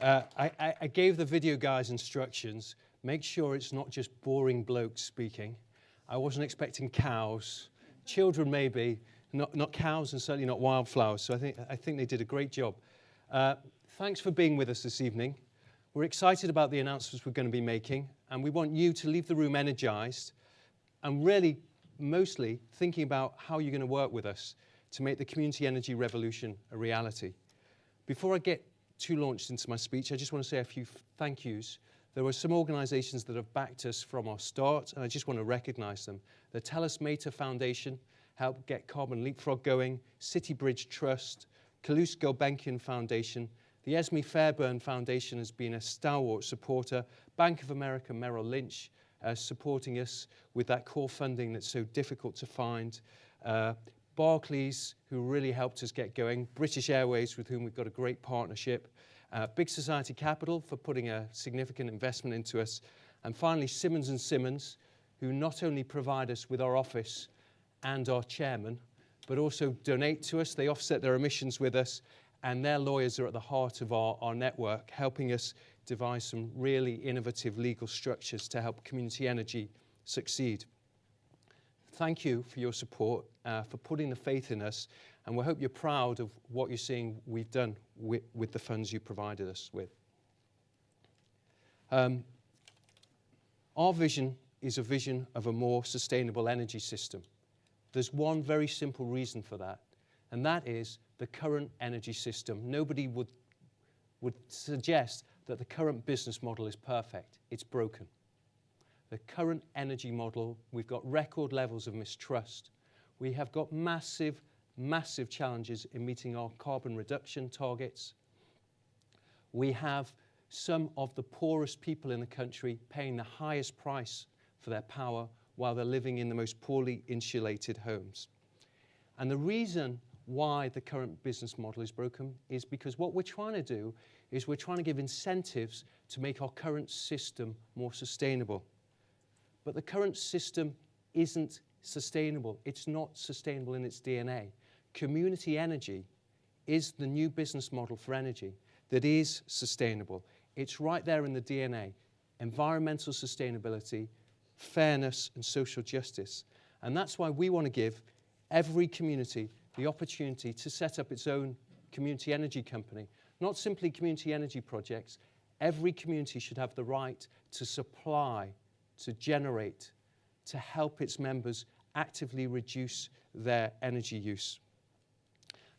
I gave the video guys instructions. Make sure it's not just boring blokes speaking. I wasn't expecting cows. Children maybe, not cows and certainly not wildflowers. So I think they did a great job. Thanks for being with us this evening. We're excited about the announcements we're going to be making, and we want you to leave the room energized and really, mostly, thinking about how you're going to work with us to make the community energy revolution a reality. Before I get too launched into my speech, I just want to say a few thank yous. There were some organizations that have backed us from our start, and I just want to recognize them. The Tellus Mater Foundation helped get Carbon Leapfrog going, City Bridge Trust, Kalous Gulbenkian Foundation, the Esme Fairburn Foundation has been a stalwart supporter, Bank of America Merrill Lynch supporting us with that core funding that's so difficult to find, Barclays, who really helped us get going, British Airways, with whom we've got a great partnership, Big Society Capital for putting a significant investment into us, and finally Simmons & Simmons, who not only provide us with our office and our chairman, but also donate to us. They offset their emissions with us, and their lawyers are at the heart of our network, helping us devise some really innovative legal structures to help community energy succeed. Thank you for your support, for putting the faith in us, and we hope you're proud of what you're seeing we've done with the funds you provided us with. Our vision is a vision of a more sustainable energy system. There's one very simple reason for that, and that is the current energy system. Nobody would suggest that the current business model is perfect. It's broken. The current energy model, we've got record levels of mistrust. We have got massive, massive challenges in meeting our carbon reduction targets. We have some of the poorest people in the country paying the highest price for their power while they're living in the most poorly insulated homes. And the reason why the current business model is broken is because what we're trying to do is we're trying to give incentives to make our current system more sustainable. But the current system isn't sustainable. It's not sustainable in its DNA. Community energy is the new business model for energy that is sustainable. It's right there in the DNA. Environmental sustainability, fairness, and social justice. And that's why we want to give every community the opportunity to set up its own community energy company. Not simply community energy projects. Every community should have the right to supply, to generate, to help its members actively reduce their energy use.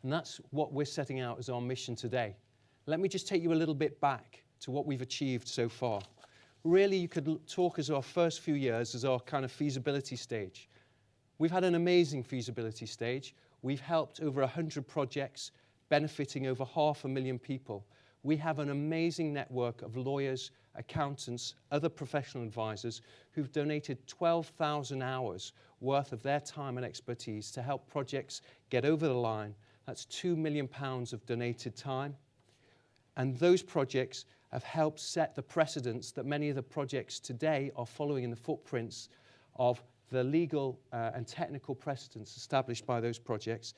And that's what we're setting out as our mission today. Let me just take you a little bit back to what we've achieved so far. Really, you could talk as our first few years as our kind of feasibility stage. We've had an amazing feasibility stage. We've helped over 100 projects, benefiting over 500,000 people. We have an amazing network of lawyers, accountants, other professional advisors who've donated 12,000 hours worth of their time and expertise to help projects get over the line. That's £2 million of donated time. And those projects have helped set the precedents that many of the projects today are following in the footprints of the legal and technical precedents established by those projects.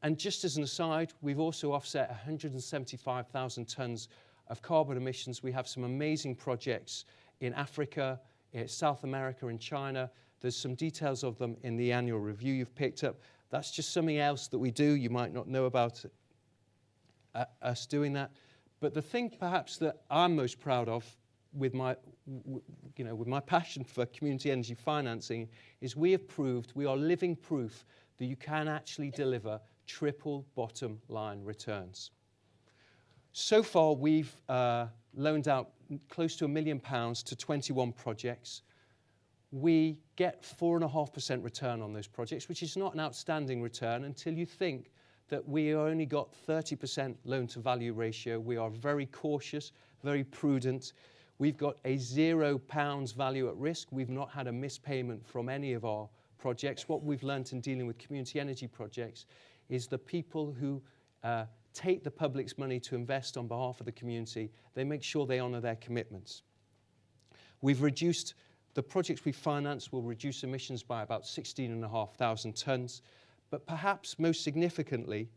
And just as an aside, we've also offset 175,000 tons of carbon emissions. We have some amazing projects in Africa, in South America, and China. There's some details of them in the annual review you've picked up. That's just something else that we do. You might not know about us doing that. But the thing perhaps that I'm most proud of with my passion for community energy financing is we have proved, we are living proof that you can actually deliver triple bottom line returns. So far, we've loaned out close to £1 million to 21 projects. We get 4.5% return on those projects, which is not an outstanding return until you think that we only got 30% loan to value ratio. We are very cautious, very prudent. We've got a £0 value at risk. We've not had a mispayment from any of our projects. What we've learned in dealing with community energy projects is the people who take the public's money to invest on behalf of the community, they make sure they honour their commitments. We've reduced, the projects we finance will reduce emissions by about 16,500 tonnes, but perhaps most significantly,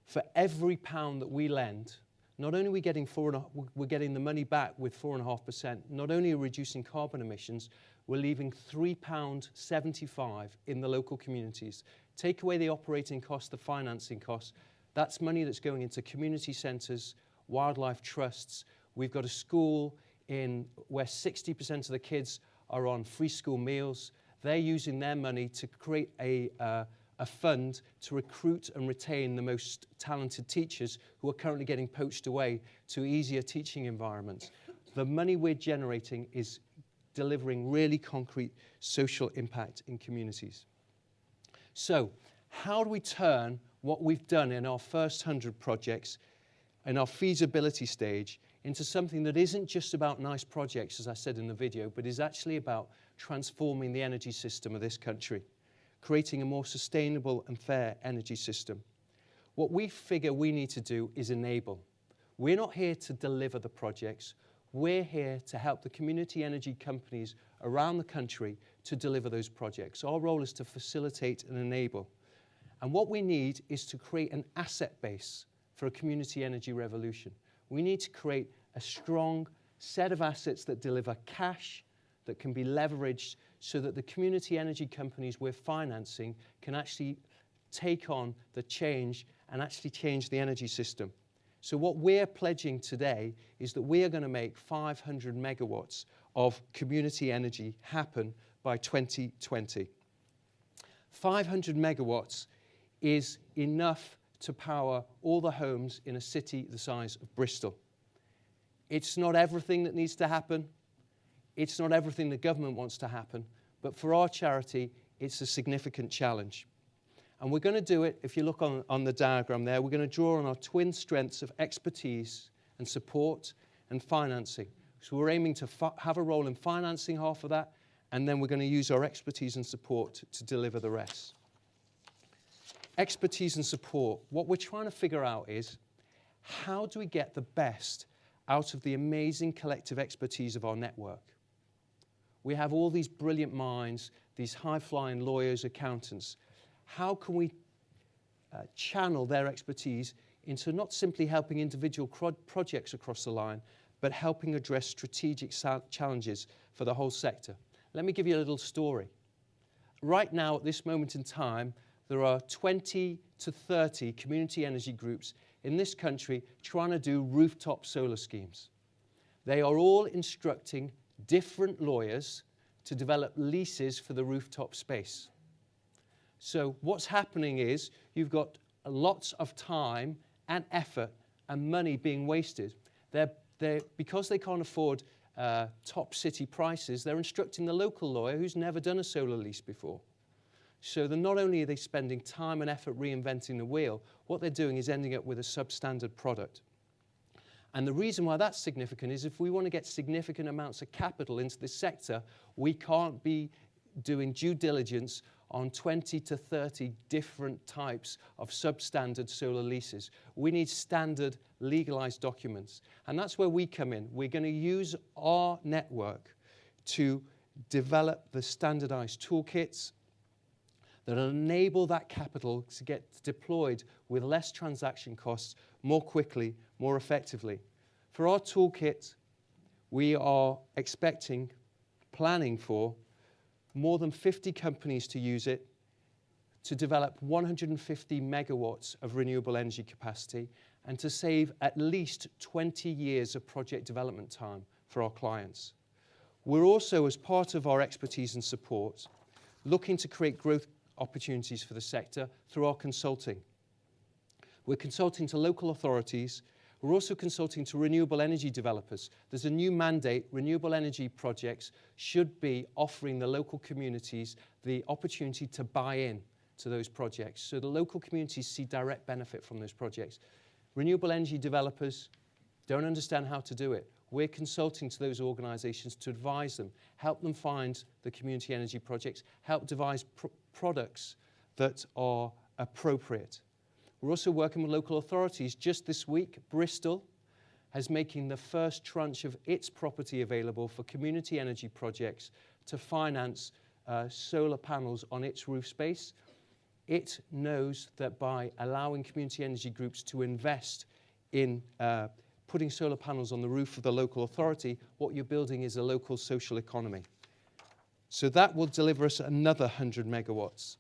for every pound that we lend, not only are we getting we're getting the money back with 4.5%, not only are we reducing carbon emissions, we're leaving £3.75 in the local communities. Take away the operating costs, the financing costs. That's money that's going into community centres, wildlife trusts. We've got a school where 60% of the kids are on free school meals. They're using their money to create a fund to recruit and retain the most talented teachers who are currently getting poached away to easier teaching environments. The money we're generating is delivering really concrete social impact in communities. So, how do we turn what we've done in our first 100 projects in our feasibility stage into something that isn't just about nice projects, as I said in the video, but is actually about transforming the energy system of this country, creating a more sustainable and fair energy system? What we figure we need to do is enable. We're not here to deliver the projects. We're here to help the community energy companies around the country to deliver those projects. Our role is to facilitate and enable. And what we need is to create an asset base for a community energy revolution. We need to create a strong set of assets that deliver cash, that can be leveraged so that the community energy companies we're financing can actually take on the change and actually change the energy system. So what we're pledging today is that we are going to make 500 megawatts of community energy happen by 2020. 500 megawatts is enough to power all the homes in a city the size of Bristol. It's not everything that needs to happen. It's not everything the government wants to happen. But for our charity, it's a significant challenge. And we're going to do it, if you look on the diagram there, we're going to draw on our twin strengths of expertise and support and financing. So we're aiming to have a role in financing half of that, and then we're going to use our expertise and support to deliver the rest. Expertise and support. What we're trying to figure out is, how do we get the best out of the amazing collective expertise of our network? We have all these brilliant minds, these high-flying lawyers, accountants. How can we channel their expertise into not simply helping individual projects across the line, but helping address strategic challenges for the whole sector? Let me give you a little story. Right now, at this moment in time, there are 20 to 30 community energy groups in this country trying to do rooftop solar schemes. They are all instructing different lawyers to develop leases for the rooftop space. So what's happening is you've got lots of time and effort and money being wasted. Because they can't afford top city prices, they're instructing the local lawyer who's never done a solar lease before. So not only are they spending time and effort reinventing the wheel, what they're doing is ending up with a substandard product. And the reason why that's significant is if we want to get significant amounts of capital into this sector, we can't be doing due diligence on 20 to 30 different types of substandard solar leases. We need standard legalized documents. And that's where we come in. We're going to use our network to develop the standardized toolkits that enable that capital to get deployed with less transaction costs more quickly, more effectively. For our toolkit, we are planning for more than 50 companies to use it, to develop 150 megawatts of renewable energy capacity, and to save at least 20 years of project development time for our clients. We're also, as part of our expertise and support, looking to create growth opportunities for the sector through our consulting. We're consulting to local authorities. We're also consulting to renewable energy developers. There's a new mandate. Renewable energy projects should be offering the local communities the opportunity to buy in to those projects, so the local communities see direct benefit from those projects. Renewable energy developers don't understand how to do it. We're consulting to those organizations to advise them, help them find the community energy projects, help devise products that are appropriate. We're also working with local authorities. Just this week, Bristol is making the first tranche of its property available for community energy projects to finance solar panels on its roof space. It knows that by allowing community energy groups to invest in putting solar panels on the roof of the local authority, what you're building is a local social economy. So that will deliver us another 100 megawatts.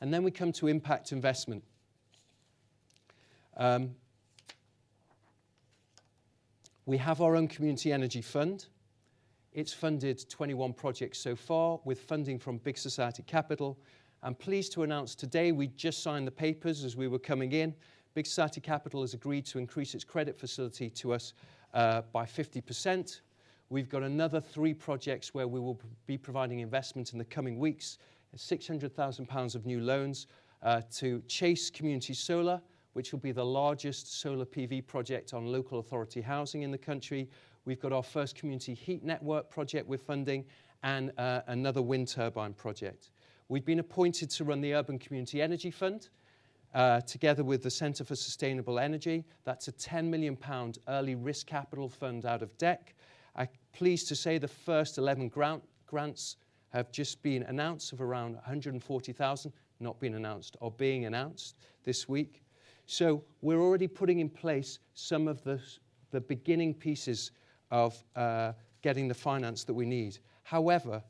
And then we come to impact investment. We have our own community energy fund. It's funded 21 projects so far with funding from Big Society Capital. I'm pleased to announce today we just signed the papers as we were coming in. Big Society Capital has agreed to increase its credit facility to us by 50%. We've got another 3 projects where we will be providing investment in the coming weeks, £600,000 of new loans to Chase Community Solar, which will be the largest solar PV project on local authority housing in the country. We've got our first community heat network project we're funding and another wind turbine project. We've been appointed to run the Urban Community Energy Fund together with the Centre for Sustainable Energy. That's a £10 million early risk capital fund out of DEC. I'm pleased to say the first 11 grants have just been announced of around 140,000, not been announced, or being announced this week. So we're already putting in place some of the beginning pieces of getting the finance that we need. However,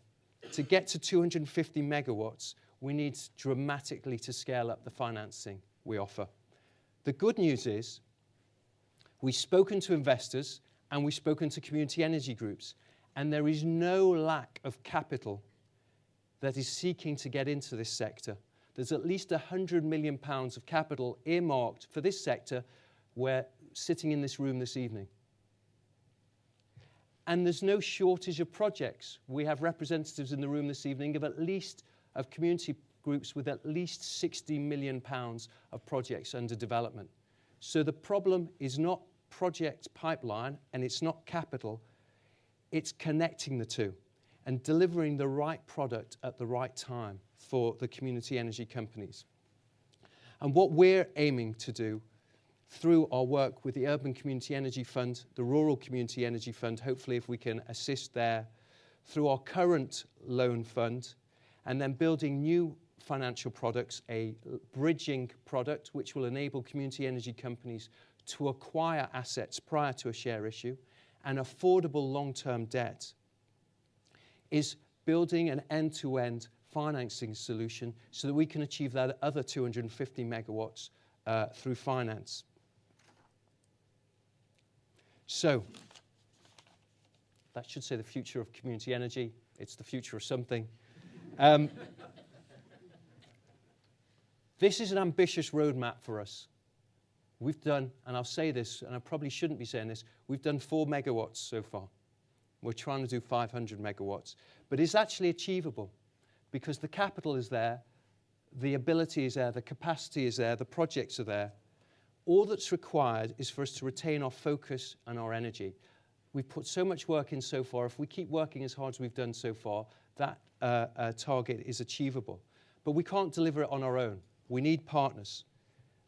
to get to 250 megawatts, we need dramatically to scale up the financing we offer. The good news is we've spoken to investors and we've spoken to community energy groups, and there is no lack of capital that is seeking to get into this sector. There's at least £100 million of capital earmarked for this sector. We're sitting in this room this evening. And there's no shortage of projects. We have representatives in the room this evening of community groups with at least £60 million of projects under development. So the problem is not project pipeline and it's not capital, it's connecting the two and delivering the right product at the right time for the community energy companies. And what we're aiming to do through our work with the Urban Community Energy Fund, the Rural Community Energy Fund, hopefully if we can assist there, through our current loan fund, and then building new financial products, a bridging product which will enable community energy companies to acquire assets prior to a share issue, and affordable long-term debt, is building an end-to-end financing solution so that we can achieve that other 250 megawatts through finance. So, that should say the future of community energy. It's the future of something. This is an ambitious roadmap for us. We've done, and I'll say this, and I probably shouldn't be saying this, we've done 4 megawatts so far. We're trying to do 500 megawatts. But it's actually achievable because the capital is there, the ability is there, the capacity is there, the projects are there. All that's required is for us to retain our focus and our energy. We've put so much work in so far. If we keep working as hard as we've done so far, that target is achievable. But we can't deliver it on our own. We need partners.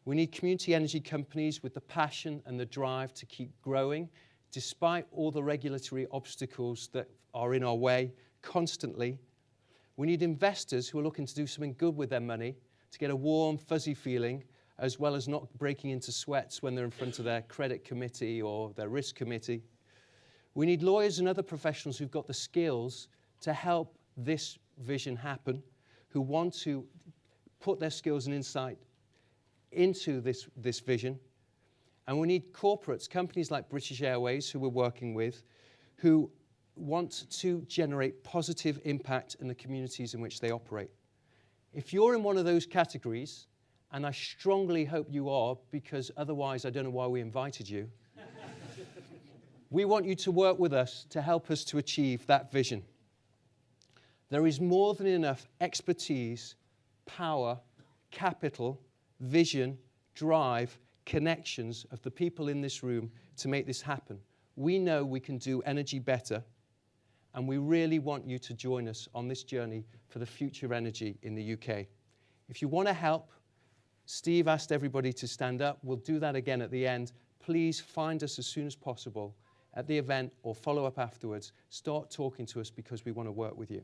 We need community energy companies with the passion and the drive to keep growing, despite all the regulatory obstacles that are in our way constantly. We need investors who are looking to do something good with their money, to get a warm, fuzzy feeling, as well as not breaking into sweats when they're in front of their credit committee or their risk committee. We need lawyers and other professionals who've got the skills to help this vision happen, who want to put their skills and insight into this vision. And we need corporates, companies like British Airways, who we're working with, who want to generate positive impact in the communities in which they operate. If you're in one of those categories, and I strongly hope you are, because otherwise I don't know why we invited you, we want you to work with us to help us to achieve that vision. There is more than enough expertise, power, capital, vision, drive, connections of the people in this room to make this happen. We know we can do energy better, and we really want you to join us on this journey for the future of energy in the UK. If you want to help, Steve asked everybody to stand up. We'll do that again at the end. Please find us as soon as possible at the event or follow up afterwards. Start talking to us because we want to work with you.